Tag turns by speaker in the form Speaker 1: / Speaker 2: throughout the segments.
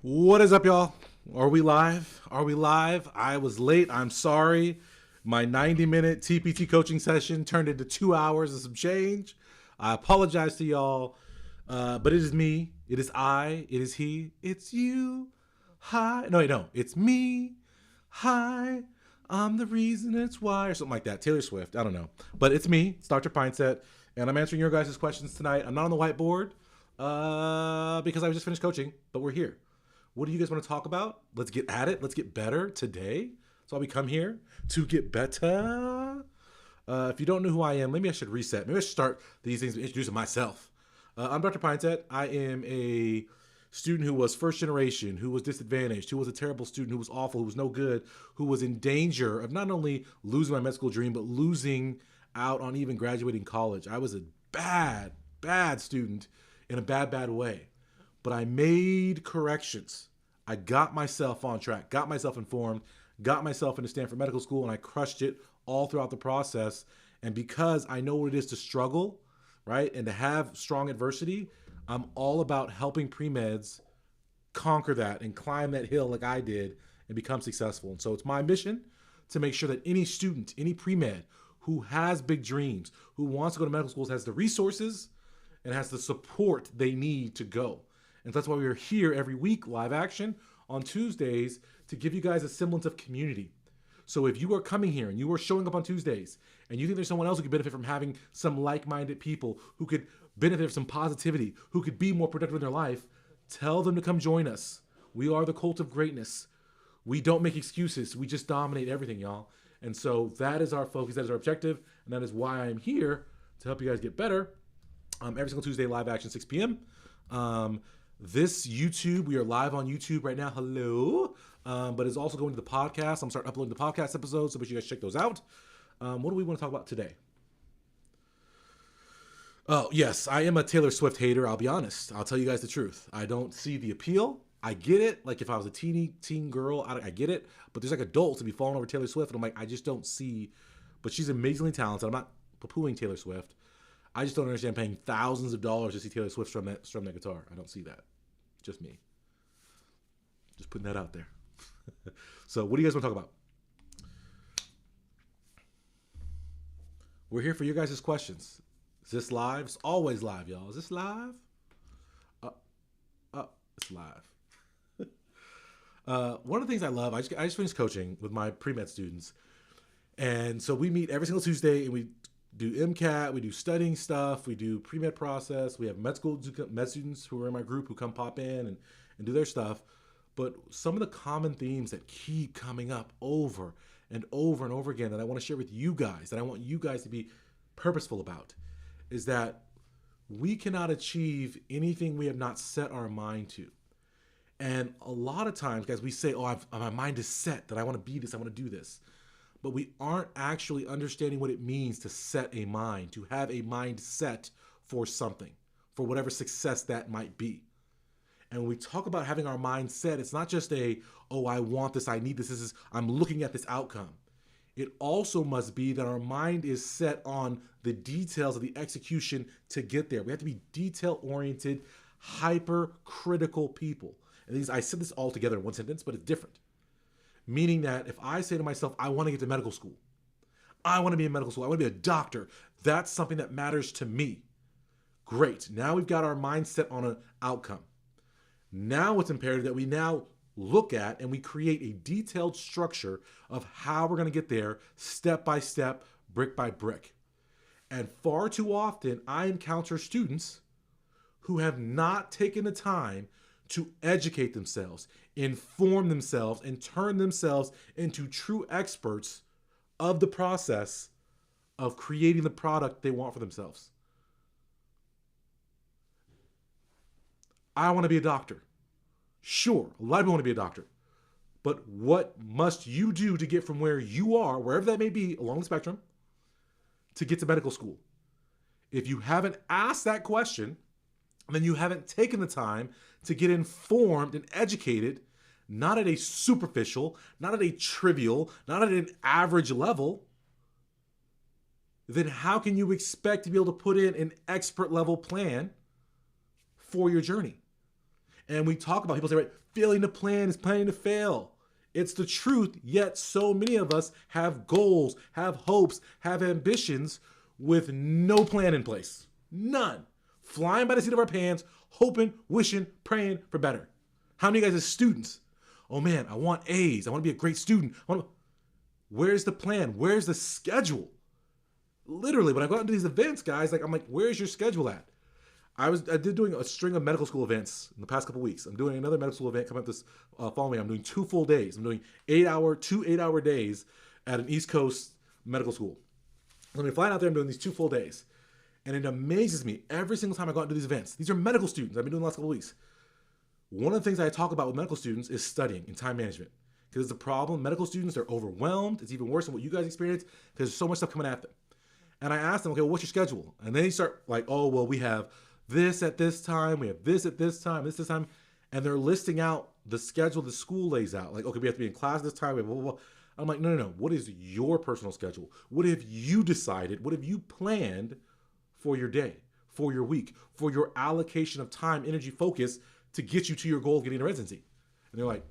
Speaker 1: What is up, y'all? Are we live? Are we live? I was late. I'm sorry. My 90-minute TPT coaching session turned into 2 hours and some change. I apologize to y'all. But it is me. It is I. It is he. It's you. Hi. No, wait, no. It's me. Hi. I'm the reason it's why. Or something like that. Taylor Swift. I don't know. But it's me. It's Dr. Pinesett. And I'm answering your guys' questions tonight. I'm not on the whiteboard because I was just finished coaching. But we're here. What do you guys want to talk about? Let's get at it. Let's get better today. That's why we come here, to get better. If you don't know who I am, maybe I should reset. Maybe I should start these things by introducing myself. I'm Dr. Pinesett. I am a student who was first generation, who was disadvantaged, who was a terrible student, who was awful, who was no good, who was in danger of not only losing my med school dream, but losing out on even graduating college. I was a bad, bad student in a bad, bad way. But I made corrections. I got myself on track, got myself informed, got myself into Stanford Medical School, and I crushed it all throughout the process. And because I know what it is to struggle, right, and to have strong adversity, I'm all about helping premeds conquer that and climb that hill like I did and become successful. And so it's my mission to make sure that any student, any premed who has big dreams, who wants to go to medical schools, has the resources and has the support they need to go. And that's why we are here every week, live action, on Tuesdays, to give you guys a semblance of community. So if you are coming here and you are showing up on Tuesdays and you think there's someone else who could benefit from having some like-minded people, who could benefit from some positivity, who could be more productive in their life, tell them to come join us. We are the cult of greatness. We don't make excuses. We just dominate everything, y'all. And so that is our focus. That is our objective. And that is why I'm here, to help you guys get better. Every single Tuesday, live action, 6 p.m. This YouTube, we are live on YouTube right now. Hello. But it's also going to the podcast. I'm starting uploading the podcast episodes, so make sure you guys check those out. What do we want to talk about today? Oh, yes, I am a Taylor Swift hater. I'll be honest. I'll tell you guys the truth. I don't see the appeal. I get it. Like if I was a teen girl, I get it. But there's like adults to be falling over Taylor Swift, and I'm like, I just don't see. But she's amazingly talented. I'm not poo-pooing Taylor Swift. I just don't understand paying thousands of dollars to see Taylor Swift strum that guitar. I don't see that. Just me. Just putting that out there. So what do you guys want to talk about? We're here for you guys' questions. Is this live? It's always live, y'all. Is this live? It's live. One of the things I love, I just finished coaching with my pre-med students. And so we meet every single Tuesday and we do MCAT, we do studying stuff, we do pre-med process, we have med students who are in my group who come pop in and do their stuff. But some of the common themes that keep coming up over and over and over again that I want to share with you guys, that I want you guys to be purposeful about, is that we cannot achieve anything we have not set our mind to. And a lot of times, guys, we say, oh, my mind is set, that I want to be this, I want to do this. But we aren't actually understanding what it means to set a mind, to have a mind set for something, for whatever success that might be. And when we talk about having our mind set, it's not just oh, I want this, I need this, I'm looking at this outcome. It also must be that our mind is set on the details of the execution to get there. We have to be detail-oriented, hyper-critical people. And I said this all together in one sentence, but it's different. Meaning that if I say to myself, I want to get to medical school, I want to be in medical school, I want to be a doctor, that's something that matters to me. Great. Now we've got our mindset on an outcome. Now it's imperative that we now look at and we create a detailed structure of how we're going to get there, step by step, brick by brick. And far too often, I encounter students who have not taken the time to educate themselves, inform themselves, and turn themselves into true experts of the process of creating the product they want for themselves. I want to be a doctor. Sure, a lot of people want to be a doctor. But what must you do to get from where you are, wherever that may be along the spectrum, to get to medical school? If you haven't asked that question, then you haven't taken the time to get informed and educated, not at a superficial, not at a trivial, not at an average level, then how can you expect to be able to put in an expert level plan for your journey? And we talk about, people say, right, failing to plan is planning to fail. It's the truth, yet so many of us have goals, have hopes, have ambitions with no plan in place. None. Flying by the seat of our pants, hoping, wishing, praying for better. How many of you guys as students? Oh man, I want A's. I want to be a great student. Where's the plan? Where's the schedule? Literally, when I go out into these events, guys, I'm like, where's your schedule at? I did doing a string of medical school events in the past couple weeks. I'm doing another medical school event coming up this following. I'm doing 2 full days. I'm doing 2 8-hour days at an East Coast medical school. So I'm flying out there. I'm doing these 2 full days. And it amazes me every single time I go out to these events. These are medical students I've been doing the last couple of weeks. One of the things I talk about with medical students is studying and time management. Because it's a problem. Medical students are overwhelmed. It's even worse than what you guys experience because there's so much stuff coming at them. And I ask them, okay, well, what's your schedule? And then they start like, oh, well, we have this at this time, we have this at this time, this time, and they're listing out the schedule the school lays out. Like, okay, we have to be in class this time, blah, blah, blah. I'm like, no. What is your personal schedule? What have you decided? What have you planned for your day, for your week, for your allocation of time, energy, focus to get you to your goal of getting a residency? And they're like,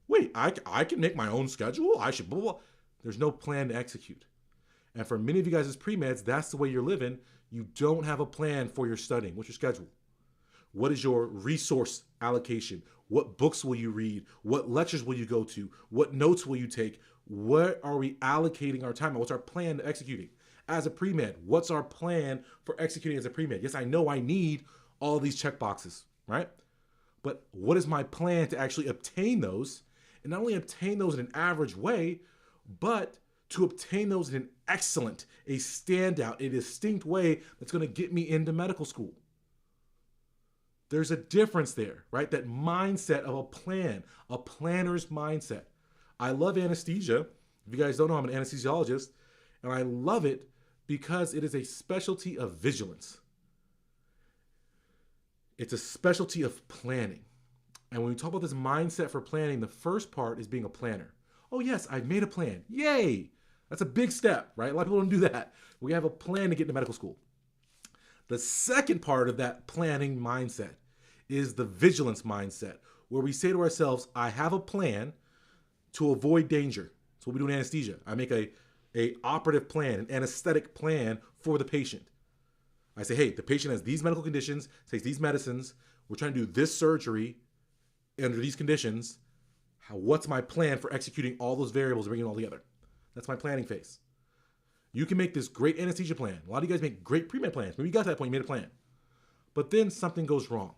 Speaker 1: wait, I can make my own schedule? I should blah, blah, blah. There's no plan to execute. And for many of you guys as pre-meds, that's the way you're living. You don't have a plan for your studying. What's your schedule? What is your resource allocation? What books will you read? What lectures will you go to? What notes will you take? What are we allocating our time on? What's our plan to executing? As a pre-med, what's our plan for executing as a pre-med? Yes, I know I need all these check boxes, right? But what is my plan to actually obtain those? And not only obtain those in an average way, but to obtain those in an excellent, a standout, a distinct way that's going to get me into medical school. There's a difference there, right? That mindset of a plan, a planner's mindset. I love anesthesia. If you guys don't know, I'm an anesthesiologist, and I love it because it is a specialty of vigilance. It's a specialty of planning. And when we talk about this mindset for planning, the first part is being a planner. Oh yes, I've made a plan. Yay! That's a big step, right? A lot of people don't do that. We have a plan to get into medical school. The second part of that planning mindset is the vigilance mindset, where we say to ourselves, I have a plan to avoid danger. That's what we do in anesthesia. I make a operative plan, an anesthetic plan for the patient. I say, hey, the patient has these medical conditions, takes these medicines. We're trying to do this surgery under these conditions. What's my plan for executing all those variables and bringing it all together? That's my planning phase. You can make this great anesthesia plan. A lot of you guys make great pre-med plans. Maybe you got to that point, you made a plan. But then something goes wrong.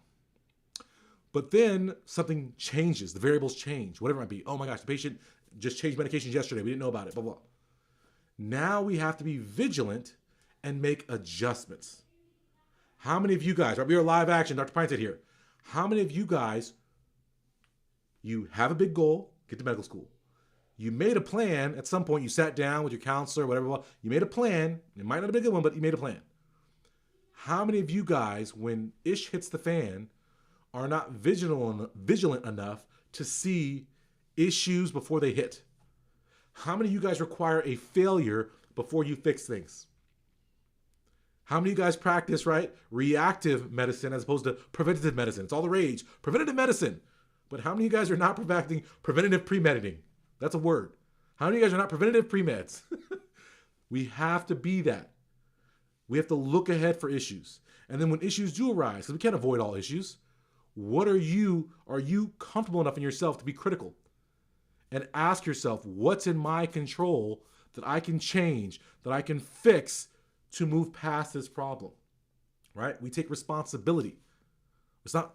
Speaker 1: But then something changes. The variables change, whatever it might be. Oh my gosh, the patient just changed medications yesterday. We didn't know about it, blah, blah. Now we have to be vigilant and make adjustments. How many of you guys, right, we are live action, Dr. Pinesett here. How many of you guys, you have a big goal, get to medical school. You made a plan at some point, you sat down with your counselor, whatever, you made a plan. It might not have been a good one, but you made a plan. How many of you guys, when ish hits the fan, are not vigilant enough to see issues before they hit? How many of you guys require a failure before you fix things? How many of you guys practice, right, reactive medicine as opposed to preventative medicine? It's all the rage. Preventative medicine. But how many of you guys are not practicing preventative pre-mediting? That's a word. How many of you guys are not preventative pre-meds? We have to be that. We have to look ahead for issues. And then when issues do arise, because we can't avoid all issues, are you comfortable enough in yourself to be critical? And ask yourself, what's in my control that I can change, that I can fix to move past this problem, right? We take responsibility. It's not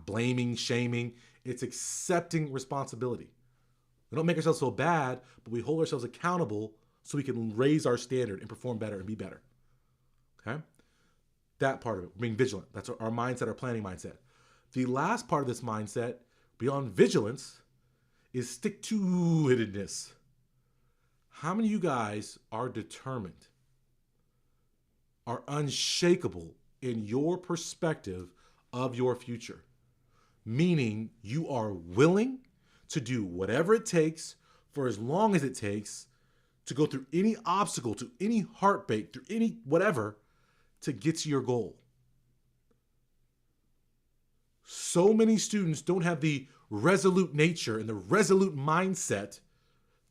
Speaker 1: blaming, shaming. It's accepting responsibility. We don't make ourselves feel bad, but we hold ourselves accountable so we can raise our standard and perform better and be better, okay? That part of it, being vigilant. That's our mindset, our planning mindset. The last part of this mindset, beyond vigilance, is stick-to-itedness. How many of you guys are determined, are unshakable in your perspective of your future? Meaning you are willing to do whatever it takes for as long as it takes to go through any obstacle, to any heartbreak, through any whatever to get to your goal. So many students don't have the resolute nature and the resolute mindset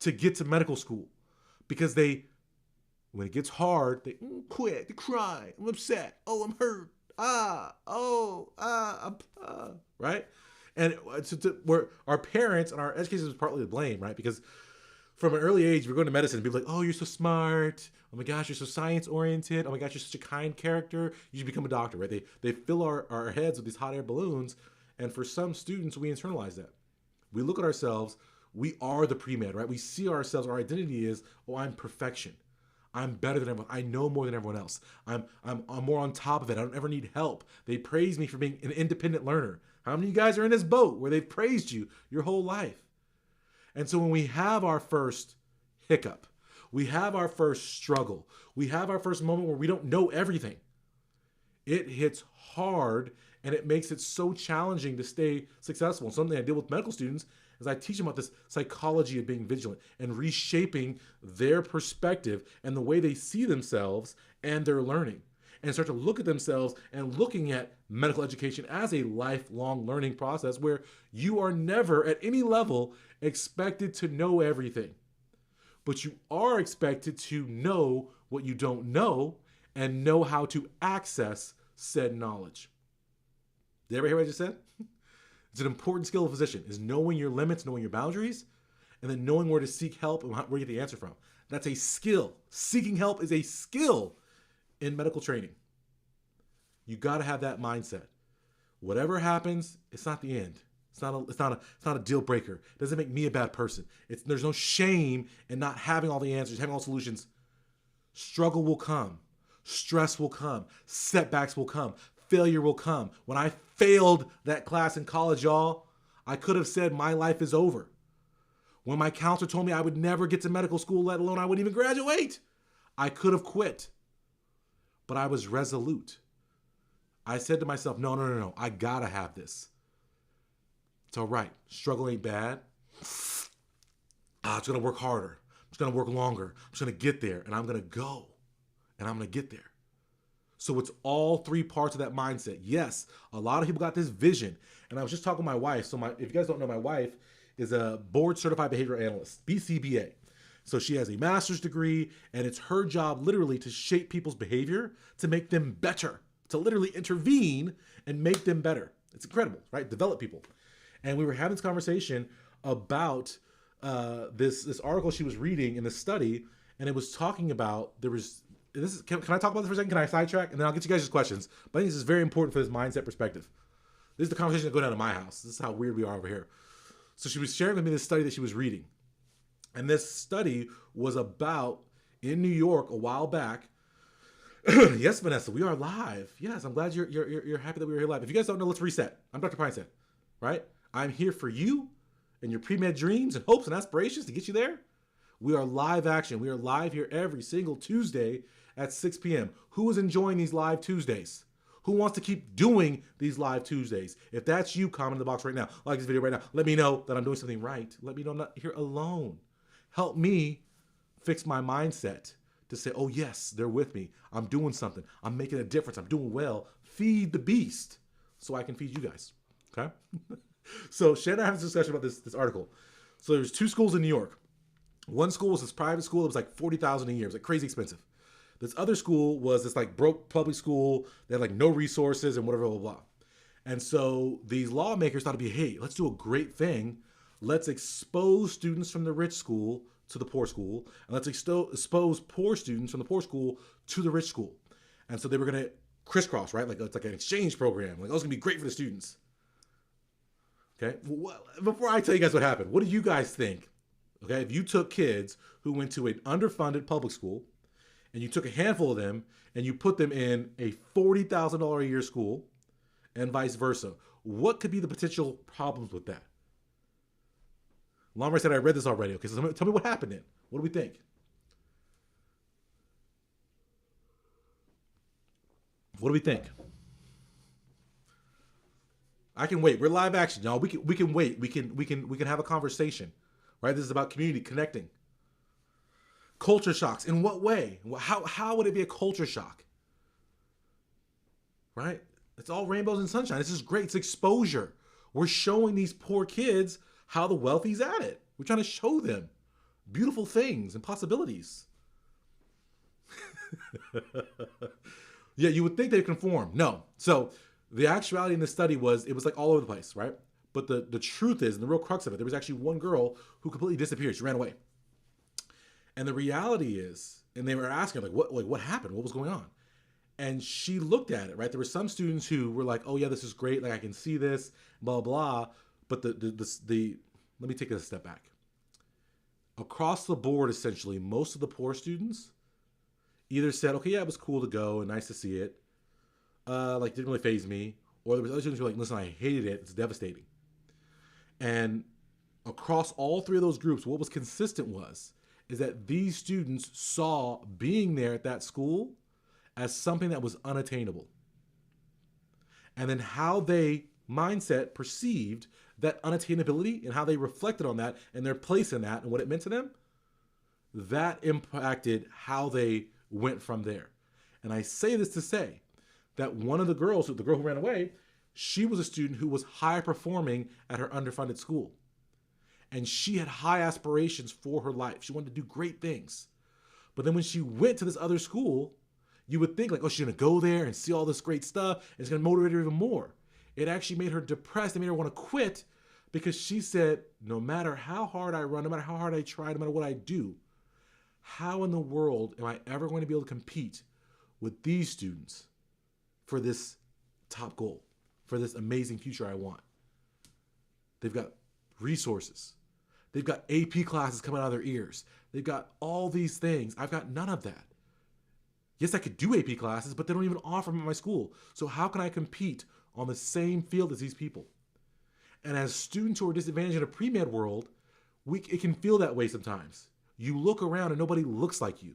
Speaker 1: to get to medical school because when it gets hard, they quit, they cry, I'm upset, oh, I'm hurt, right? And where our parents and our education is partly to blame, right? Because from an early age, we're going to medicine. People are like, oh, you're so smart. Oh my gosh, you're so science oriented. Oh my gosh, you're such a kind character. You should become a doctor, right? They fill our heads with these hot air balloons. And for some students, we internalize that. We look at ourselves, we are the pre-med, right? We see ourselves, our identity is, oh, I'm perfection. I'm better than everyone. I know more than everyone else. I'm more on top of it. I don't ever need help. They praise me for being an independent learner. How many of you guys are in this boat where they've praised you your whole life? And so when we have our first hiccup, we have our first struggle, we have our first moment where we don't know everything, it hits hard and it makes it so challenging to stay successful. And something I deal with medical students is I teach them about this psychology of being vigilant and reshaping their perspective and the way they see themselves and their learning, and start to look at themselves and looking at medical education as a lifelong learning process where you are never at any level expected to know everything, but you are expected to know what you don't know and know how to access said knowledge. Did you ever hear what I just said? It's an important skill of a physician, is knowing your limits, knowing your boundaries, and then knowing where to seek help and where you get the answer from. That's a skill. Seeking help is a skill in medical training. You got to have that mindset. Whatever happens, it's not the end. It's not a deal breaker. It doesn't make me a bad person. There's no shame in not having all the answers, having all solutions. Struggle will come. Stress will come. Setbacks will come. Failure will come. When I failed that class in college, y'all, I could have said my life is over. When my counselor told me I would never get to medical school, let alone I wouldn't even graduate, I could have quit. But I was resolute. I said to myself, no, I gotta have this. It's all right. Struggle ain't bad. I'm just gonna work harder. I'm just gonna work longer. I'm just gonna get there, and I'm gonna go, and I'm gonna get there. So it's all three parts of that mindset. Yes, a lot of people got this vision. And I was just talking to my wife. So if you guys don't know, my wife is a board certified behavioral analyst, BCBA. So she has a master's degree, and it's her job literally to shape people's behavior to make them better, to literally intervene and make them better. It's incredible, right? Develop people. And we were having this conversation about this article she was reading in the study, and it was talking about can I talk about this for a second? Can I sidetrack? And then I'll get you guys' questions. But I think this is very important for this mindset perspective. This is the conversation that go down to my house. This is how weird we are over here. So she was sharing with me this study that she was reading. And this study was about, in New York a while back. Yes, Vanessa, we are live. Yes, I'm glad you're happy that we were here live. If you guys don't know, let's reset. I'm Dr. Pinesett, right? I'm here for you and your pre-med dreams and hopes and aspirations to get you there. We are live action. We are live here every single Tuesday at 6 p.m. Who is enjoying these live Tuesdays? Who wants to keep doing these live Tuesdays? If that's you, comment in the box right now. Like this video right now. Let me know that I'm doing something right. Let me know I'm not here alone. Help me fix my mindset to say, oh yes, they're with me. I'm doing something. I'm making a difference. I'm doing well. Feed the beast so I can feed you guys. Okay? So Shannon has a discussion about this article. So there's two schools in New York. One school was this private school. It was like $40,000 a year. It was like crazy expensive. This other school was this like broke public school. They had like no resources and whatever, blah, blah, blah. And so these lawmakers thought it'd be, hey, let's do a great thing. Let's expose students from the rich school to the poor school. And let's expose poor students from the poor school to the rich school. And so they were going to crisscross, right? Like it's like an exchange program. Like, oh, it's going to be great for the students. Okay. Well, before I tell you guys what happened, what do you guys think? Okay, if you took kids who went to an underfunded public school and you took a handful of them and you put them in a $40,000 a year school and vice versa, what could be the potential problems with that? Lombre said, I read this already. Okay, so tell me what happened then. What do we think? What do we think? I can wait. We're live action, y'all. We can wait. We can have a conversation. Right? This is about community, connecting. Culture shocks. In what way? How would it be a culture shock? Right? It's all rainbows and sunshine. This is great. It's exposure. We're showing these poor kids how the wealthy's at it. We're trying to show them beautiful things and possibilities. Yeah, you would think they'd conform. No. So the actuality in this study was, it was like all over the place, right? But the truth is, and the real crux of it, there was actually one girl who completely disappeared. She ran away. And the reality is, and they were asking, what happened? What was going on? And she looked at it, right? There were some students who were like, oh yeah, this is great. Like I can see this, blah, blah. But let me take it a step back. Across the board, essentially, most of the poor students either said, okay, yeah, it was cool to go and nice to see it. Didn't really faze me. Or there was other students who were like, listen, I hated it. It's devastating. And across all three of those groups, what was consistent is that these students saw being there at that school as something that was unattainable. And then how they mindset perceived that unattainability and how they reflected on that and their place in that and what it meant to them, that impacted how they went from there. And I say this to say that one of the girls, the girl who ran away, she was a student who was high performing at her underfunded school. And she had high aspirations for her life. She wanted to do great things. But then when she went to this other school, you would think like, oh, she's going to go there and see all this great stuff. And it's going to motivate her even more. It actually made her depressed. It made her want to quit because she said, no matter how hard I run, no matter how hard I try, no matter what I do, how in the world am I ever going to be able to compete with these students for this top goal, for this amazing future I want? They've got resources. They've got AP classes coming out of their ears. They've got all these things. I've got none of that. Yes, I could do AP classes, but they don't even offer them at my school. So how can I compete on the same field as these people? And as students who are disadvantaged in a pre-med world, it can feel that way sometimes. You look around and nobody looks like you.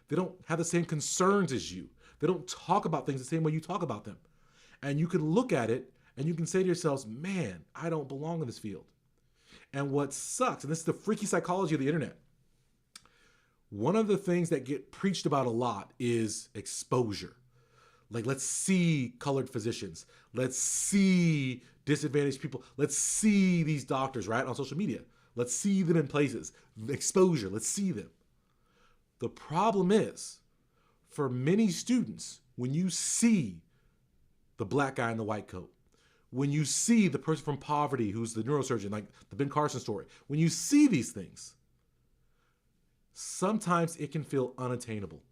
Speaker 1: They don't have the same concerns as you. They don't talk about things the same way you talk about them. And you can look at it and you can say to yourselves, man, I don't belong in this field. And what sucks, and this is the freaky psychology of the internet, one of the things that get preached about a lot is exposure. Like, let's see colored physicians. Let's see disadvantaged people. Let's see these doctors, right, on social media. Let's see them in places. Exposure, let's see them. The problem is, for many students, when you see the black guy in the white coat, when you see the person from poverty who's the neurosurgeon, like the Ben Carson story, when you see these things, sometimes it can feel unattainable.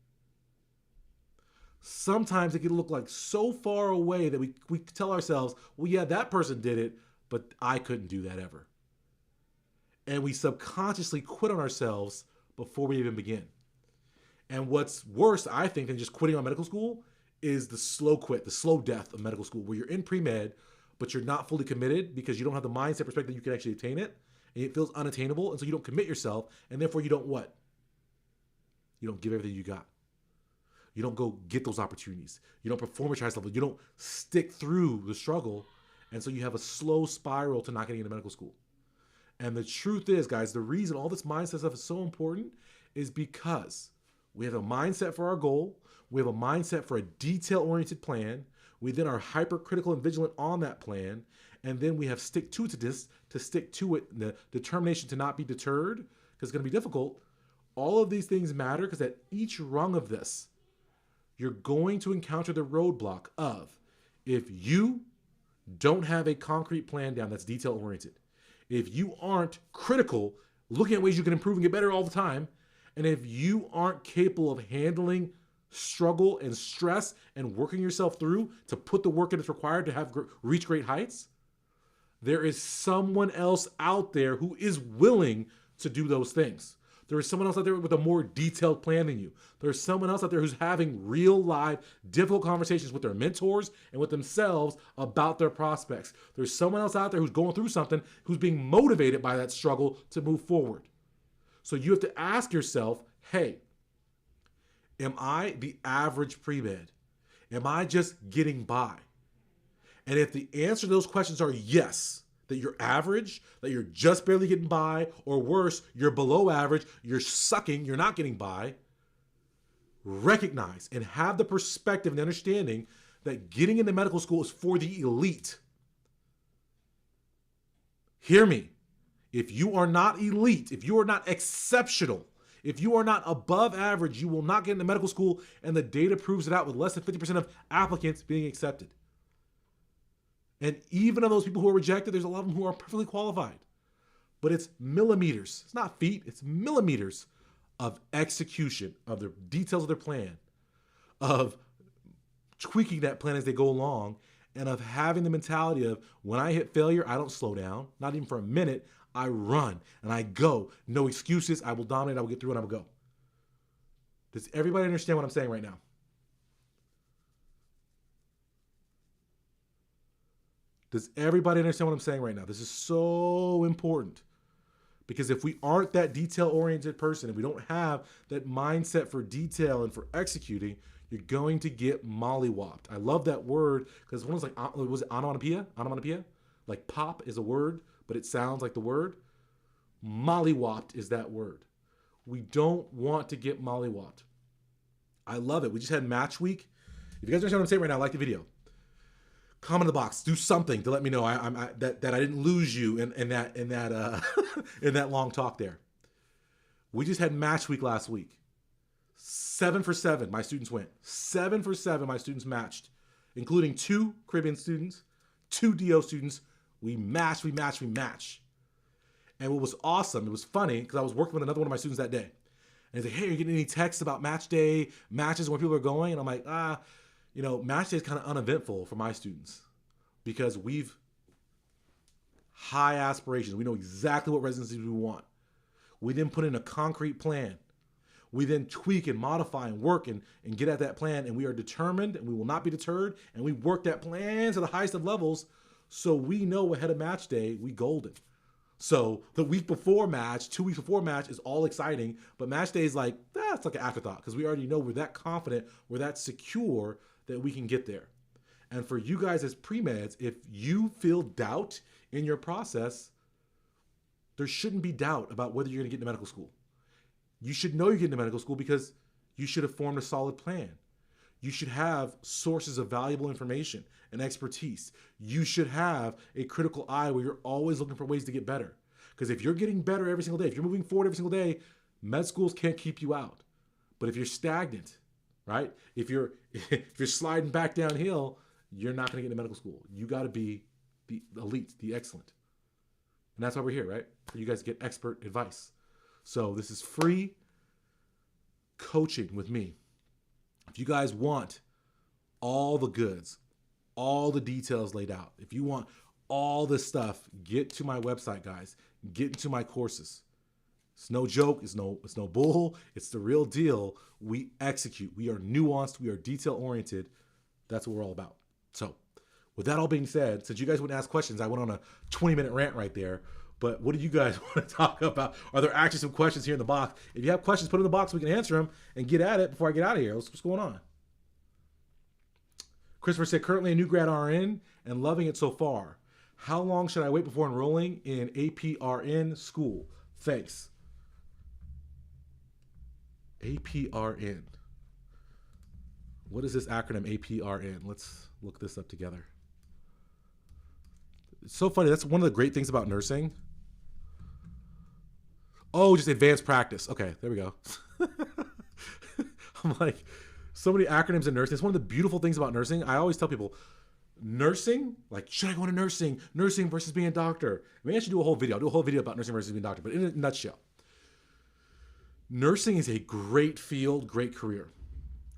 Speaker 1: Sometimes it can look like so far away that we tell ourselves, well, yeah, that person did it, but I couldn't do that ever. And we subconsciously quit on ourselves before we even begin. And what's worse, I think, than just quitting on medical school is the slow quit, the slow death of medical school, where you're in pre-med, but you're not fully committed because you don't have the mindset perspective that you can actually attain it, and it feels unattainable, and so you don't commit yourself, and therefore you don't what? You don't give everything you got. You don't go get those opportunities. You don't perform at your highest level. You don't stick through the struggle, and so you have a slow spiral to not getting into medical school. And the truth is, guys, the reason all this mindset stuff is so important is because we have a mindset for our goal. We have a mindset for a detail-oriented plan. We then are hypercritical and vigilant on that plan. And then we have stick to it, the determination to not be deterred, because it's going to be difficult. All of these things matter because at each rung of this, you're going to encounter the roadblock of, if you don't have a concrete plan down that's detail-oriented, if you aren't critical, looking at ways you can improve and get better all the time, and if you aren't capable of handling struggle and stress and working yourself through to put the work in that's required to reach great heights, there is someone else out there who is willing to do those things. There is someone else out there with a more detailed plan than you. There's someone else out there who's having real, live, difficult conversations with their mentors and with themselves about their prospects. There's someone else out there who's going through something, who's being motivated by that struggle to move forward. So you have to ask yourself, hey, am I the average pre-med? Am I just getting by? And if the answer to those questions are yes, that you're average, that you're just barely getting by, or worse, you're below average, you're sucking, you're not getting by, recognize and have the perspective and understanding that getting into medical school is for the elite. Hear me. If you are not elite, if you are not exceptional, if you are not above average, you will not get into medical school, and the data proves it out with less than 50% of applicants being accepted. And even of those people who are rejected, there's a lot of them who are perfectly qualified. But it's millimeters. It's not feet. It's millimeters of execution, of the details of their plan, of tweaking that plan as they go along, and of having the mentality of when I hit failure, I don't slow down, not even for a minute. I run and I go. No excuses. I will dominate. I will get through and I will go. Does everybody understand what I'm saying right now? Does everybody understand what I'm saying right now? This is so important. Because if we aren't that detail-oriented person, if we don't have that mindset for detail and for executing, you're going to get mollywopped. I love that word because one was like, was it onomatopoeia? Onomatopoeia? Like pop is a word, but it sounds like the word. Mollywopped is that word. We don't want to get mollywopped. I love it. We just had match week. If you guys understand what I'm saying right now, like the video. Comment in the box. Do something to let me know that I didn't lose you in that in that long talk there. We just had match week last week. 7 for 7, my students went. 7 for 7, my students matched, including 2 Caribbean students, 2 DO students. We matched. And what was awesome, it was funny because I was working with another one of my students that day. And he's like, hey, are you getting any texts about match day, matches where people are going? And I'm like, match day is kind of uneventful for my students because we've high aspirations. We know exactly what residencies we want. We then put in a concrete plan. We then tweak and modify and work and get at that plan. And we are determined and we will not be deterred. And we work that plan to the highest of levels so we know ahead of match day, we golden. So the week before match, 2 weeks before match is all exciting. But match day is like, it's like an afterthought because we already know we're that confident, we're that secure that we can get there. And for you guys as pre-meds, if you feel doubt in your process, there shouldn't be doubt about whether you're going to get into medical school. You should know you're getting into medical school because you should have formed a solid plan. You should have sources of valuable information and expertise. You should have a critical eye where you're always looking for ways to get better. Because if you're getting better every single day, if you're moving forward every single day, med schools can't keep you out. But if you're stagnant, right? If you're sliding back downhill, you're not going to get into medical school. You got to be the elite, the excellent. And that's why we're here, right? For you guys to get expert advice. So this is free coaching with me. If you guys want all the goods, all the details laid out, if you want all this stuff, get to my website, guys. Get into my courses. It's no joke. It's no bull. It's the real deal. We execute. We are nuanced. We are detail-oriented. That's what we're all about. So with that all being said, since you guys wouldn't ask questions, I went on a 20-minute rant right there. But what do you guys want to talk about? Are there actually some questions here in the box? If you have questions, put them in the box. We can answer them and get at it before I get out of here. What's going on? Christopher said, currently a new grad RN and loving it so far. How long should I wait before enrolling in APRN school? Thanks. APRN. What is this acronym APRN? Let's look this up together. It's so funny. That's one of the great things about nursing. Oh, just advanced practice. Okay, there we go. I'm like, so many acronyms in nursing. It's one of the beautiful things about nursing. I always tell people, nursing, like, should I go into nursing? Nursing versus being a doctor. Maybe I should do a whole video. I'll do a whole video about nursing versus being a doctor. But in a nutshell, nursing is a great field, great career.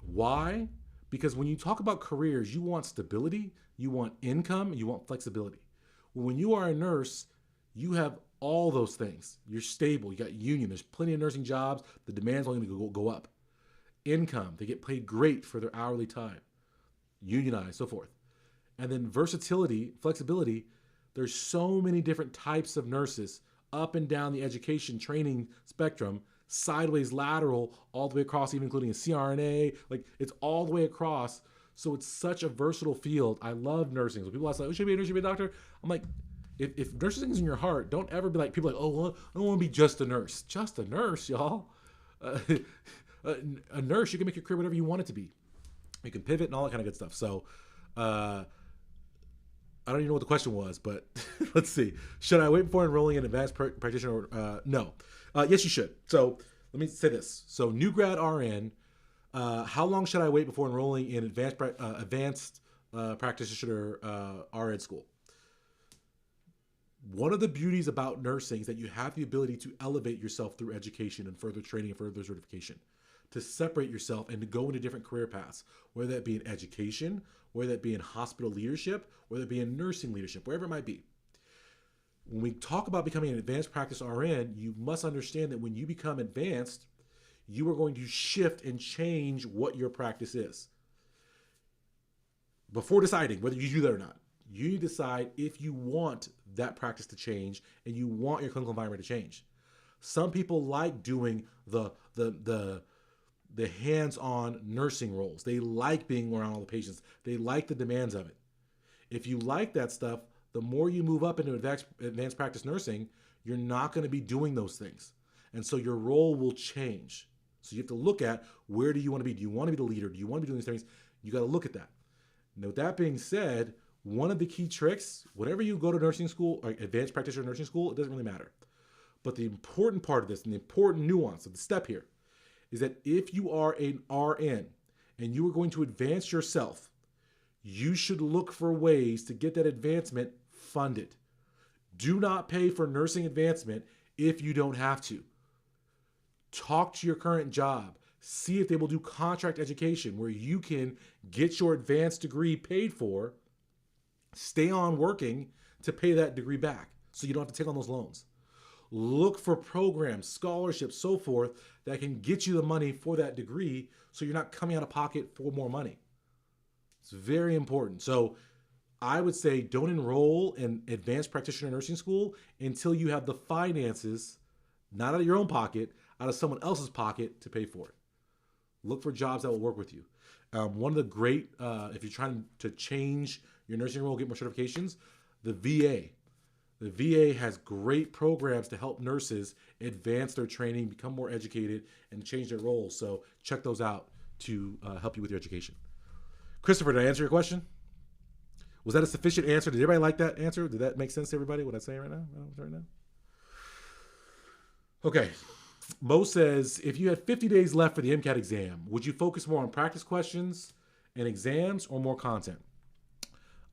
Speaker 1: Why? Because when you talk about careers, you want stability, you want income, and you want flexibility. When you are a nurse, you have all those things. You're stable. You got union. There's plenty of nursing jobs. The demand's only going to go up. Income. They get paid great for their hourly time. Unionized, so forth. And then versatility, flexibility. There's so many different types of nurses up and down the education training spectrum, sideways, lateral, all the way across, even including a CRNA. Like, it's all the way across. So it's such a versatile field. I love nursing. So people ask, like, oh, should I be a nurse, should I be a doctor? I'm like, if nursing is in your heart, don't ever be like, people are like, oh, well, I don't want to be just a nurse. Just a nurse, y'all. A nurse, you can make your career whatever you want it to be. You can pivot and all that kind of good stuff. So I don't even know what the question was, but let's see. Should I wait before enrolling in advanced practitioner? No. Yes, you should. So let me say this. So new grad RN, how long should I wait before enrolling in advanced practitioner RN school? One of the beauties about nursing is that you have the ability to elevate yourself through education and further training and further certification, to separate yourself and to go into different career paths, whether that be in education, whether that be in hospital leadership, whether it be in nursing leadership, wherever it might be. When we talk about becoming an advanced practice RN, you must understand that when you become advanced, you are going to shift and change what your practice is. Before deciding whether you do that or not, you need to decide if you want that practice to change and you want your clinical environment to change. Some people like doing the hands-on nursing roles. They like being around all the patients. They like the demands of it. If you like that stuff, the more you move up into advanced practice nursing, you're not going to be doing those things. And so your role will change. So you have to look at, where do you want to be? Do you want to be the leader? Do you want to be doing these things? You got to look at that. Now, with that being said, one of the key tricks, whenever you go to nursing school, or advanced practitioner nursing school, it doesn't really matter. But the important part of this and the important nuance of the step here is that if you are an RN and you are going to advance yourself, you should look for ways to get that advancement funded. Do not pay for nursing advancement if you don't have to. Talk to your current job. See if they will do contract education where you can get your advanced degree paid for, stay on working to pay that degree back so you don't have to take on those loans. Look for programs, scholarships, so forth that can get you the money for that degree so you're not coming out of pocket for more money. It's very important. So I would say don't enroll in advanced practitioner nursing school until you have the finances, not out of your own pocket, out of someone else's pocket to pay for it. Look for jobs that will work with you. One of the great, if you're trying to change your nursing role, get more certifications, the VA. The VA has great programs to help nurses advance their training, become more educated, and change their roles. So check those out to help you with your education. Christopher, did I answer your question? Was that a sufficient answer? Did everybody like that answer? Did that make sense to everybody, what I'm saying right now? Okay. Mo says, if you had 50 days left for the MCAT exam, would you focus more on practice questions and exams or more content?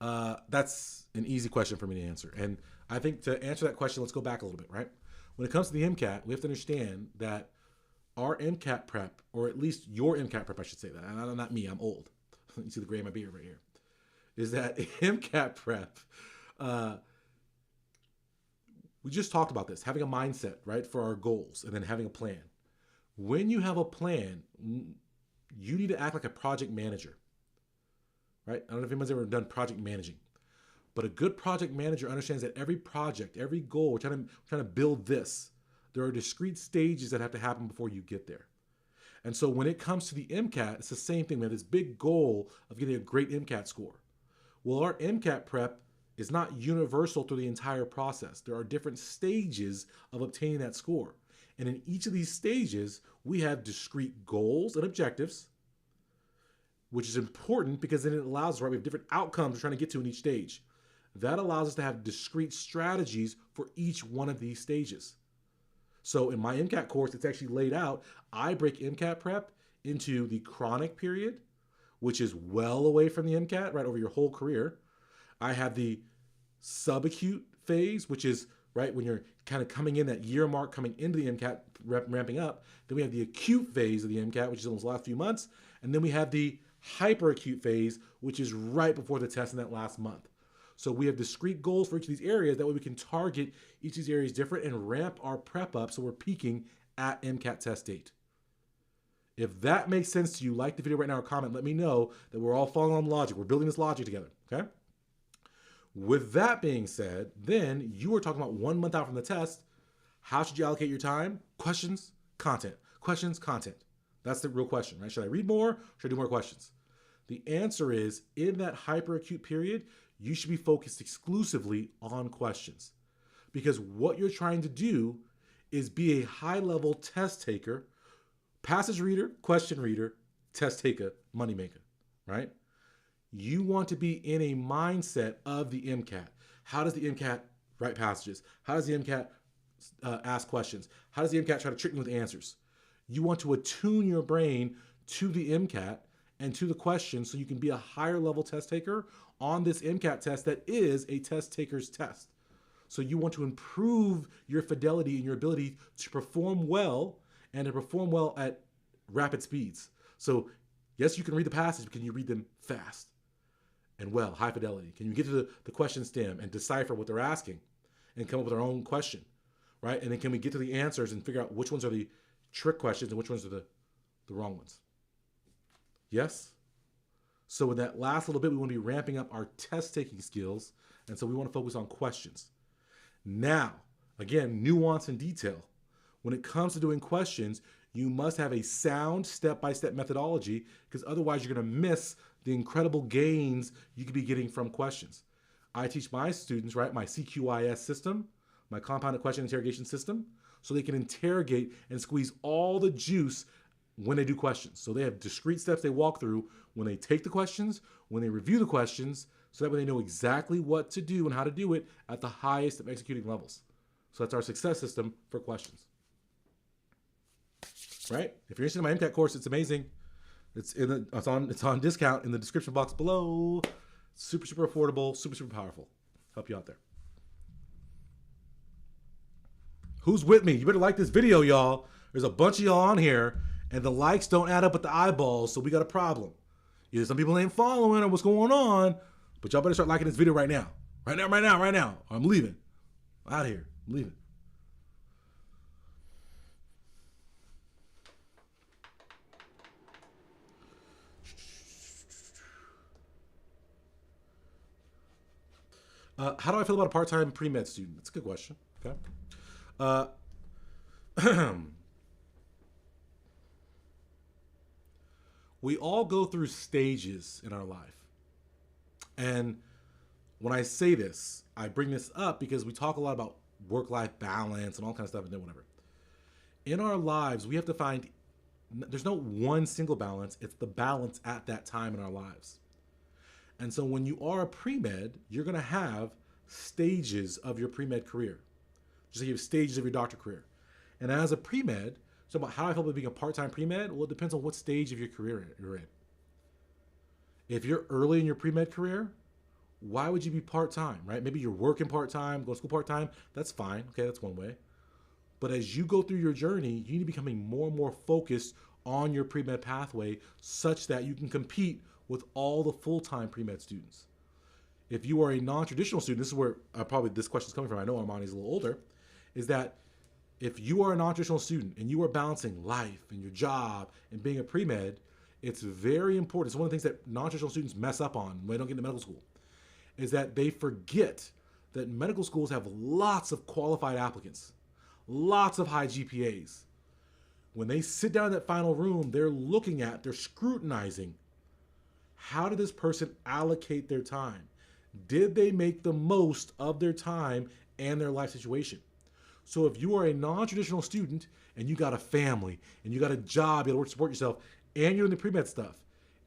Speaker 1: That's an easy question for me to answer. And I think to answer that question, let's go back a little bit, right? When it comes to the MCAT, we have to understand that our MCAT prep, or at least your MCAT prep, I should say that. And not me, I'm old. You see the gray in my beard right here. Is that MCAT prep, we just talked about this, having a mindset, right, for our goals and then having a plan. When you have a plan, you need to act like a project manager, right? I don't know if anyone's ever done project managing, but a good project manager understands that every project, every goal, we're trying to build this. There are discrete stages that have to happen before you get there. And so when it comes to the MCAT, it's the same thing. We have this big goal of getting a great MCAT score. Well, our MCAT prep is not universal through the entire process. There are different stages of obtaining that score. And in each of these stages, we have discrete goals and objectives, which is important because then it allows us, right, we have different outcomes we're trying to get to in each stage. That allows us to have discrete strategies for each one of these stages. So in my MCAT course, it's actually laid out. I break MCAT prep into the chronic period, which is well away from the MCAT, right, over your whole career. I have the subacute phase, which is right when you're kind of coming in that year mark, coming into the MCAT, ramping up. Then we have the acute phase of the MCAT, which is in those last few months. And then we have the hyperacute phase, which is right before the test in that last month. So we have discrete goals for each of these areas. That way we can target each of these areas different and ramp our prep up so we're peaking at MCAT test date. If that makes sense to you, like the video right now or comment, let me know that we're all following on logic. We're building this logic together, okay? With that being said, then you were talking about 1 month out from the test. How should you allocate your time? Questions, content. Questions, content. That's the real question, right? Should I read more? Should I do more questions? The answer is, in that hyperacute period, you should be focused exclusively on questions. Because what you're trying to do is be a high-level test taker, passage reader, question reader, test taker, moneymaker, right? You want to be in a mindset of the MCAT. How does the MCAT write passages? How does the MCAT ask questions? How does the MCAT try to trick me with answers? You want to attune your brain to the MCAT and to the questions so you can be a higher level test taker on this MCAT test that is a test taker's test. So you want to improve your fidelity and your ability to perform well and to perform well at rapid speeds. So yes, you can read the passage, but can you read them fast and well, high fidelity? Can you get to the question stem and decipher what they're asking and come up with our own question, right? And then can we get to the answers and figure out which ones are the trick questions and which ones are the wrong ones? Yes? So in that last little bit, we want to be ramping up our test-taking skills, and so we want to focus on questions. Now, again, nuance and detail. When it comes to doing questions, you must have a sound step-by-step methodology, because otherwise you're going to miss the incredible gains you could be getting from questions. I teach my students, right, my CQIS system, my compounded question interrogation system, so they can interrogate and squeeze all the juice when they do questions. So they have discrete steps they walk through when they take the questions, when they review the questions, so that way they know exactly what to do and how to do it at the highest of executing levels. So that's our success system for questions. Right? If you're interested in my MCAT course, it's amazing. It's on discount in the description box below. Super, super affordable, super, super powerful. Help you out there. Who's with me? You better like this video, y'all. There's a bunch of y'all on here, and the likes don't add up with the eyeballs, so we got a problem. Either some people ain't following or what's going on, but y'all better start liking this video right now. Right now. I'm leaving. I'm out of here. I'm leaving. How do I feel about a part-time pre-med student? That's a good question. Okay. We all go through stages in our life. And when I say this, I bring this up because we talk a lot about work-life balance and all kinds of stuff and then whatever. In our lives, we have to find, there's no one single balance, it's the balance at that time in our lives. And so when you are a pre-med, you're going to have stages of your pre-med career. Just like you have stages of your doctor career. And as a pre-med, so about how I feel about being a part-time pre-med, well, it depends on what stage of your career you're in. If you're early in your pre-med career, why would you be part-time, right? Maybe you're working part-time, going to school part-time. That's fine. Okay, that's one way. But as you go through your journey, you need to be becoming more and more focused on your pre-med pathway such that you can compete with all the full-time pre-med students. If you are a non-traditional student, this is where probably this question is coming from. I know Armani's a little older, is that if you are a non-traditional student and you are balancing life and your job and being a pre-med, it's very important. It's one of the things that non-traditional students mess up on when they don't get into medical school, is that they forget that medical schools have lots of qualified applicants, lots of high GPAs. When they sit down in that final room, they're scrutinizing, how did this person allocate their time? Did they make the most of their time and their life situation? So if you are a non-traditional student and you got a family and you got a job, you got to work to support yourself, and you're in the pre-med stuff,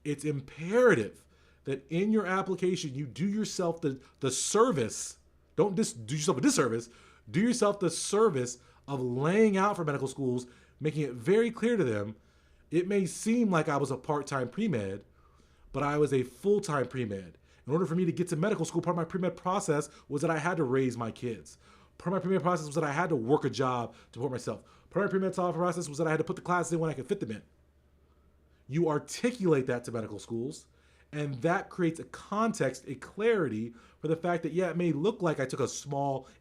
Speaker 1: it's imperative that in your application you do yourself the service. Don't just do yourself a disservice. Do yourself the service of laying out for medical schools, making it very clear to them, it may seem like I was a part-time pre-med, but I was a full-time pre-med. In order for me to get to medical school, part of my pre-med process was that I had to raise my kids. Part of my pre-med process was that I had to work a job to support myself. Part of my pre-med process was that I had to put the classes in when I could fit them in. You articulate that to medical schools, and that creates a context, a clarity for the fact that, yeah, it may look like I took a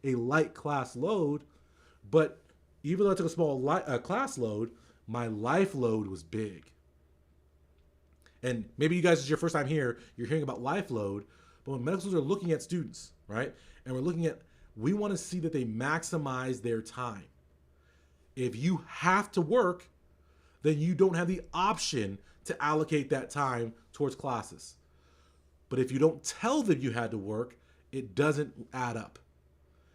Speaker 1: light class load, but even though I took a small class load, my life load was big. And maybe you guys, this is your first time here, you're hearing about life load, but when medical schools are looking at students, right? And we want to see that they maximize their time. If you have to work, then you don't have the option to allocate that time towards classes. But if you don't tell them you had to work, it doesn't add up.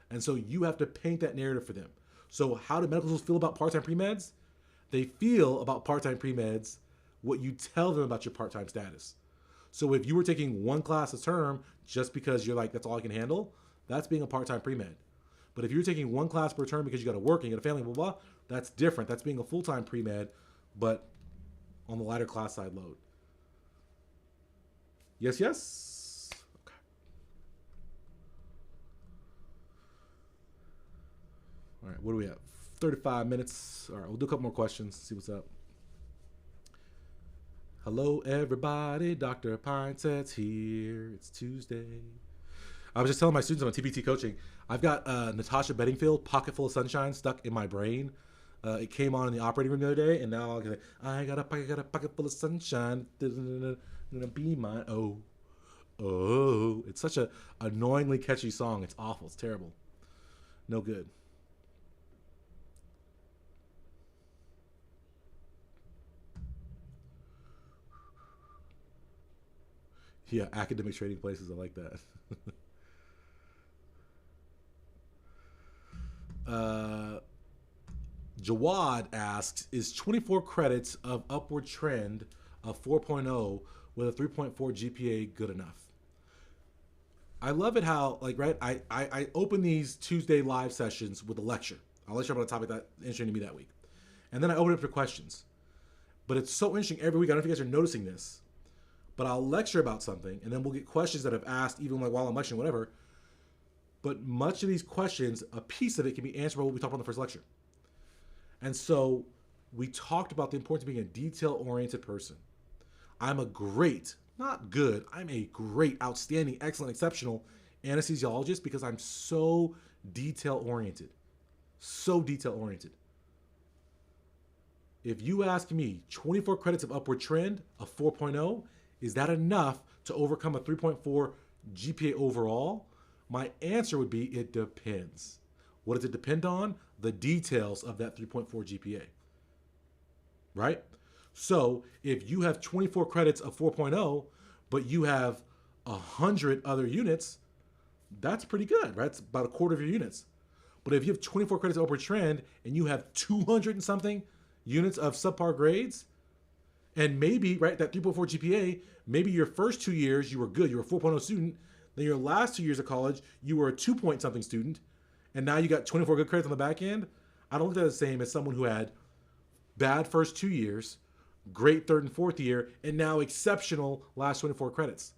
Speaker 1: And so you have to paint that narrative for them. So how do medical schools feel about part-time pre-meds? They feel about part-time pre-meds what you tell them about your part-time status. So if you were taking one class a term just because you're like, that's all I can handle, that's being a part-time pre-med. But if you're taking one class per term because you got to work and you got a family, blah, blah, blah, that's different. That's being a full-time pre-med, but on the lighter class side load. Yes, yes? Okay. All right, what do we have? 35 minutes. All right, we'll do a couple more questions, see what's up. Hello, everybody. Dr. Pinesett's here. It's Tuesday. I was just telling my students I'm on TPT coaching. I've got Natasha Bedingfield, Pocket Full of Sunshine, stuck in my brain. It came on in the operating room the other day, and now I got a pocket full of sunshine. Gonna be mine. Oh. It's such a annoyingly catchy song. It's awful. It's terrible. No good. Yeah, academic trading places. I like that. Jawad asks, is 24 credits of upward trend of 4.0 with a 3.4 GPA good enough? I love it how, like, right, I open these Tuesday live sessions with a lecture. I'll lecture about a topic that interesting to me that week. And then I open it up for questions. But it's so interesting every week. I don't know if you guys are noticing this. But I'll lecture about something, and then we'll get questions that I've asked, even like while I'm lecturing, whatever. But much of these questions, a piece of it can be answered by what we talked about in the first lecture. And so we talked about the importance of being a detail-oriented person. I'm a great, not good, I'm a great, outstanding, excellent, exceptional anesthesiologist because I'm so detail-oriented. So detail-oriented. If you ask me, 24 credits of upward trend, a 4.0, is that enough to overcome a 3.4 GPA overall? My answer would be, it depends. What does it depend on? The details of that 3.4 GPA, right? So if you have 24 credits of 4.0, but you have 100 other units, that's pretty good, right? It's about a quarter of your units. But if you have 24 credits of upward trend and you have 200 and something units of subpar grades, and maybe, right, that 3.4 GPA, maybe your first 2 years you were good, you were a 4.0 student, then your last 2 years of college, you were a 2 something student, and now you got 24 good credits on the back end. I don't look at it the same as someone who had bad first 2 years, great third and fourth year, and now exceptional last 24 credits.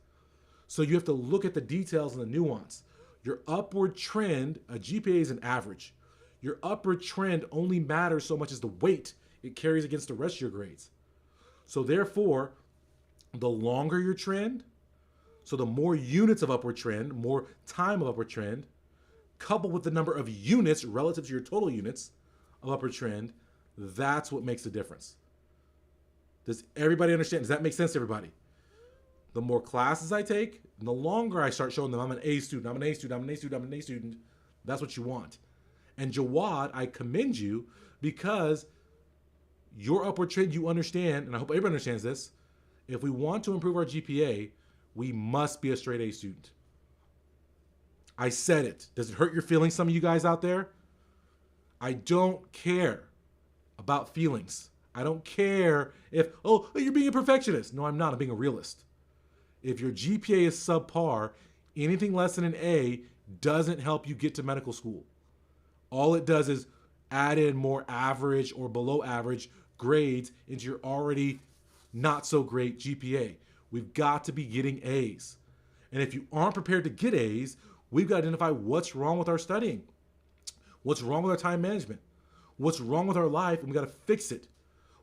Speaker 1: So you have to look at the details and the nuance. Your upward trend, a GPA is an average. Your upward trend only matters so much as the weight it carries against the rest of your grades. So therefore, the longer your trend, so the more units of upward trend, more time of upward trend, coupled with the number of units relative to your total units of upward trend, that's what makes the difference. Does everybody understand? Does that make sense to everybody? The more classes I take, and the longer I start showing them I'm an A student, I'm an A student, I'm an A student, I'm an A student, that's what you want. And Jawad, I commend you because your upward trend, you understand, and I hope everybody understands this, if we want to improve our GPA, we must be a straight A student. I said it. Does it hurt your feelings, some of you guys out there? I don't care about feelings. I don't care if, oh, you're being a perfectionist. No, I'm not. I'm being a realist. If your GPA is subpar, anything less than an A doesn't help you get to medical school. All it does is add in more average or below average grades into your already not so great GPA. We've got to be getting A's. And if you aren't prepared to get A's, we've got to identify what's wrong with our studying, what's wrong with our time management, what's wrong with our life, and we got to fix it.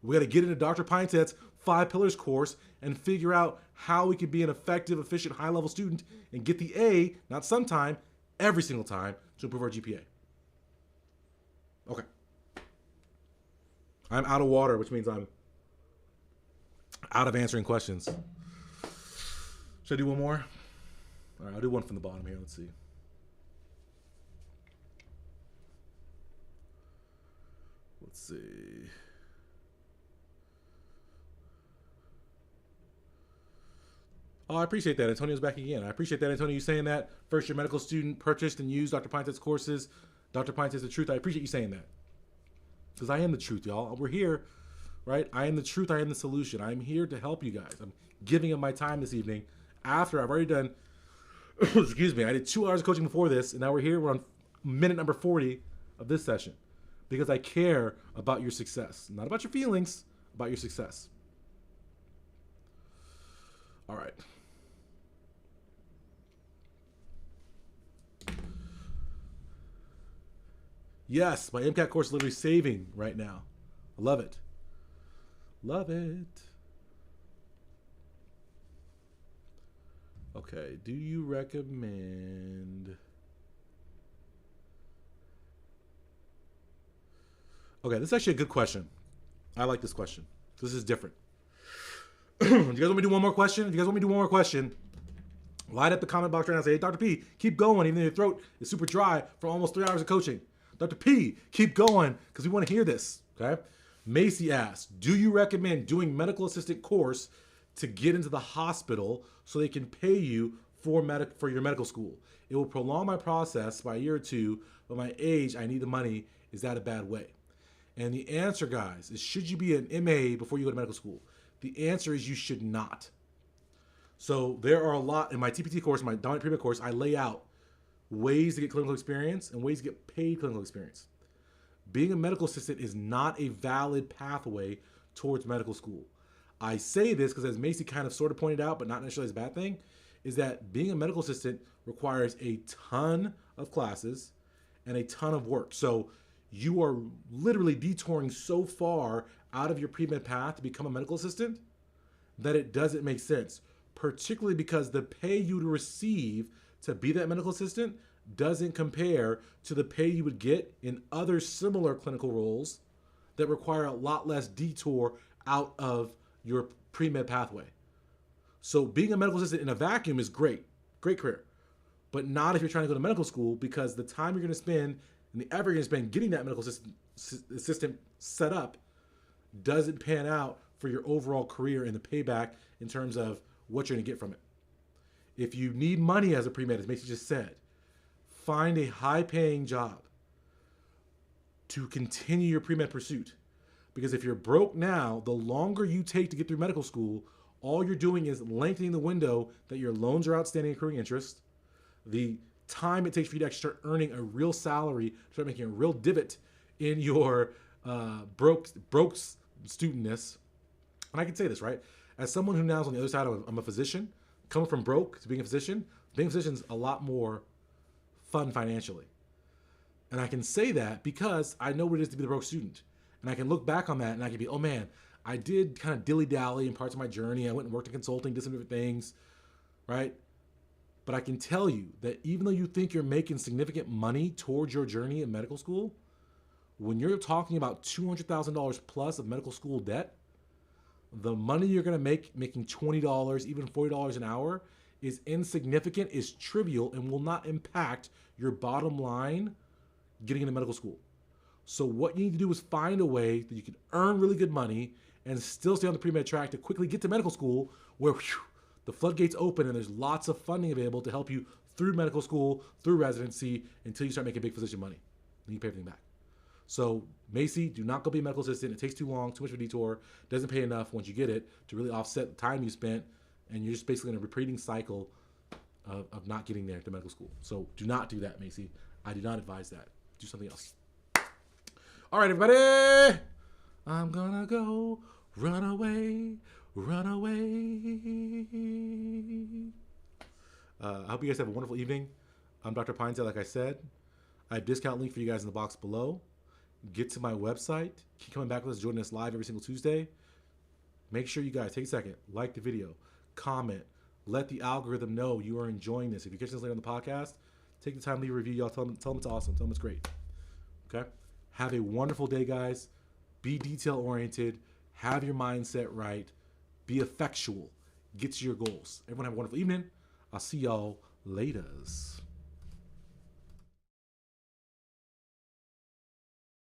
Speaker 1: We got to get into Dr. Pinesett's 5 Pillars course and figure out how we can be an effective, efficient, high-level student and get the A, not sometime, every single time, to improve our GPA. Okay. I'm out of water, which means I'm out of answering questions. Should I do one more? All right, I'll do one from the bottom here. Let's see. Let's see. Oh, I appreciate that. Antonio's back again. I appreciate that, Antonio, you saying that. First year medical student purchased and used Dr. Pinesett's courses. Dr. Pinesett's the truth. I appreciate you saying that. Because I am the truth, y'all. We're here right? I am the truth. I am the solution. I'm here to help you guys. I'm giving up my time this evening after I've already done, excuse me, I did 2 hours of coaching before this, and now we're on minute number 40 of this session because I care about your success, not about your feelings, about your success. All right. Yes, my MCAT course is literally saving right now. I love it. Love it. Okay, do you recommend... Okay, this is actually a good question. I like this question. This is different. Do you guys want me to do one more question? If you guys want me to do one more question, light up the comment box right now and say, hey, Dr. P, keep going, even though your throat is super dry from almost 3 hours of coaching. Dr. P, keep going, because we want to hear this, okay? Macy asks, do you recommend doing medical assistant course to get into the hospital so they can pay you for your medical school? It will prolong my process by a year or two, but my age, I need the money. Is that a bad way? And the answer, guys, is should you be an MA before you go to medical school? The answer is you should not. So there are a lot, in my TPT course, my Dominant Premed course, I lay out ways to get clinical experience and ways to get paid clinical experience. Being a medical assistant is not a valid pathway towards medical school. I say this because, as Macy kind of sort of pointed out, but not necessarily as a bad thing, is that being a medical assistant requires a ton of classes and a ton of work. So you are literally detouring so far out of your pre-med path to become a medical assistant that it doesn't make sense, particularly because the pay you would receive to be that medical assistant doesn't compare to the pay you would get in other similar clinical roles that require a lot less detour out of your pre-med pathway. So being a medical assistant in a vacuum is great career, but not if you're trying to go to medical school, because the time you're going to spend and the effort you're going to spend getting that medical assistant set up doesn't pan out for your overall career and the payback in terms of what you're going to get from it. If you need money as a pre-med, as Macy just said, find a high-paying job to continue your pre-med pursuit. Because if you're broke now, the longer you take to get through medical school, all you're doing is lengthening the window that your loans are outstanding accruing interest, the time it takes for you to actually start earning a real salary, start making a real divot in your broke studentness. And I can say this, right? As someone who now is on the other side, I'm a physician, coming from broke to being a physician is a lot more fun financially. And I can say that because I know what it is to be the broke student. And I can look back on that and I can be, oh man, I did kind of dilly-dally in parts of my journey. I went and worked in consulting, did some different things, right? But I can tell you that even though you think you're making significant money towards your journey in medical school, when you're talking about $200,000 plus of medical school debt, the money you're going to make making $20, even $40 an hour is insignificant, is trivial, and will not impact your bottom line getting into medical school. So what you need to do is find a way that you can earn really good money and still stay on the pre-med track to quickly get to medical school where the floodgates open and there's lots of funding available to help you through medical school, through residency, until you start making big physician money. Then you pay everything back. So Macy, do not go be a medical assistant. It takes too long, too much of a detour. Doesn't pay enough once you get it to really offset the time you spent, and you're just basically in a repeating cycle of not getting there to medical school. So do not do that, Macy. I do not advise that. Do something else. All right, everybody. I'm gonna go run away, run away. I hope you guys have a wonderful evening. I'm Dr. Pinesett, like I said. I have a discount link for you guys in the box below. Get to my website. Keep coming back with us, joining us live every single Tuesday. Make sure you guys take a second, like the video, comment, let the algorithm know you are enjoying this. If you catch this later on the podcast, take the time to leave a review. Y'all tell them it's awesome. Tell them it's great. Okay? Have a wonderful day, guys. Be detail-oriented. Have your mindset right. Be effectual. Get to your goals. Everyone have a wonderful evening. I'll see y'all laters.